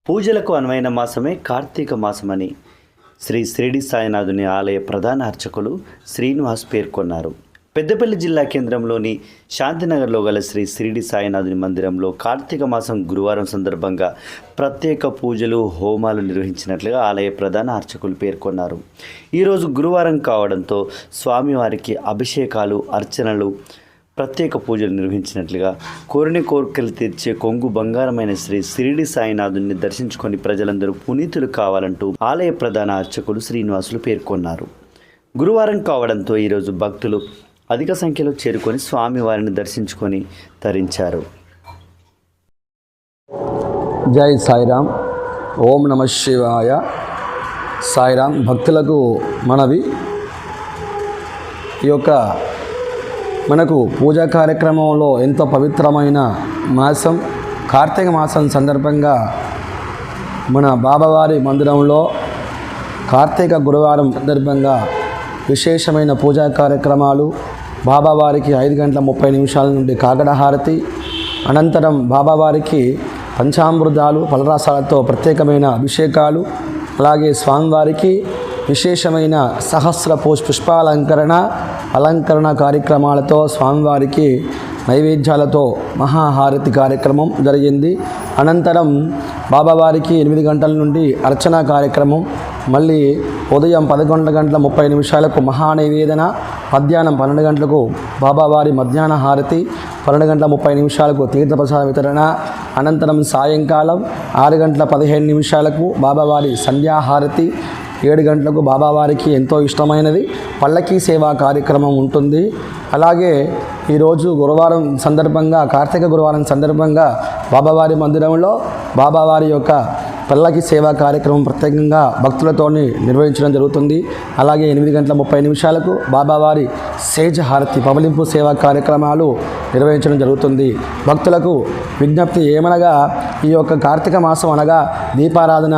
పూజలకు అనువైన మాసమే కార్తీక మాసమని శ్రీ షిరిడి సాయినాథుని ఆలయ ప్రధాన అర్చకులు శ్రీనివాస్ పేర్కొన్నారు. పెద్దపల్లి జిల్లా కేంద్రంలోని శాంతినగర్లో గల శ్రీ షిరిడి సాయినాథుని మందిరంలో కార్తీక మాసం గురువారం సందర్భంగా ప్రత్యేక పూజలు హోమాలు నిర్వహించినట్లుగా ఆలయ ప్రధాన అర్చకులు పేర్కొన్నారు. ఈరోజు గురువారం కావడంతో స్వామివారికి అభిషేకాలు, అర్చనలు, ప్రత్యేక పూజలు నిర్వహించినట్లుగా కోరిన కోరికలు తీర్చే కొంగు బంగారమైన శ్రీ షిరిడి సాయినాథుని దర్శించుకొని ప్రజలందరూ పునీతులు కావాలంటూ ఆలయ ప్రధాన అర్చకులు శ్రీనివాసులు పేర్కొన్నారు. గురువారం కావడంతో ఈరోజు భక్తులు అధిక సంఖ్యలో చేరుకొని స్వామివారిని దర్శించుకొని తరించారు. జై సాయిరామ్. ఓం నమ శివాయ. సాయిరామ్. భక్తులకు మనవి, ఈ యొక్క మనకు పూజా కార్యక్రమంలో ఎంతో పవిత్రమైన మాసం కార్తీక మాసం సందర్భంగా మన బాబావారి మందిరంలో కార్తీక గురువారం సందర్భంగా విశేషమైన పూజా కార్యక్రమాలు, బాబావారికి 5:30 నుండి కాగడ హారతి, అనంతరం బాబావారికి పంచామృతాలు, ఫలరసాలతో ప్రత్యేకమైన అభిషేకాలు, అలాగే స్వామివారికి విశేషమైన సహస్ర అలంకరణ కార్యక్రమాలతో స్వామివారికి నైవేద్యాలతో మహాహారతి కార్యక్రమం జరిగింది. అనంతరం బాబావారికి 8 గంటల నుండి అర్చనా కార్యక్రమం, మళ్ళీ ఉదయం 11:30 మహానైవేదన, మధ్యాహ్నం 12 గంటలకు బాబావారి మధ్యాహ్న హారతి, 12:30 తీర్థప్రసాద వితరణ, అనంతరం సాయంకాలం 6:15 బాబావారి సంధ్యాహారతి, 7 గంటలకు బాబావారికి ఎంతో ఇష్టమైనది పల్లకీ సేవా కార్యక్రమం ఉంటుంది. అలాగే ఈరోజు గురువారం సందర్భంగా, కార్తీక గురువారం సందర్భంగా బాబావారి మందిరంలో బాబావారి యొక్క పల్లకీ సేవా కార్యక్రమం ప్రత్యేకంగా భక్తులతో నిర్వహించడం జరుగుతుంది. అలాగే 8:30 బాబావారి సేజ హారతి పవలింపు సేవా కార్యక్రమాలు నిర్వహించడం జరుగుతుంది. భక్తులకు విజ్ఞప్తి ఏమనగా, ఈ యొక్క కార్తీక మాసం అనగా దీపారాధన,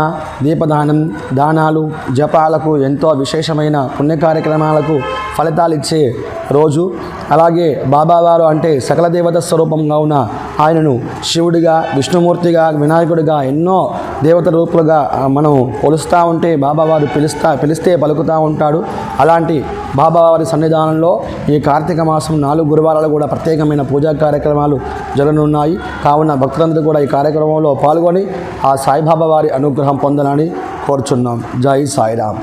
దీపదానం, దానాలు, జపాలకు ఎంతో విశేషమైన పుణ్య కార్యక్రమాలకు ఫలితాలు ఇచ్చే రోజు. అలాగే బాబావారు అంటే సకల దేవత స్వరూపంగా ఉన్న ఆయనను శివుడిగా, విష్ణుమూర్తిగా, వినాయకుడిగా ఎన్నో దేవత రూపులుగా మనం కొలుస్తూ ఉంటే బాబావారు పిలిస్తే పలుకుతూ ఉంటాడు. అలాంటి బాబావారి సన్నిధానంలో ఈ కార్తీక మాసం 4 గురువారాలు కూడా ప్రత్యేకమైన పూజా కార్యక్రమాలు జరగనున్నాయి. కావున భక్తులందరూ కూడా ఈ కార్యక్రమంలో పాల్గొని ఆ సాయిబాబా వారి అనుగ్రహం పొందాలని కోరుచున్నాం. జై సాయిరామ్.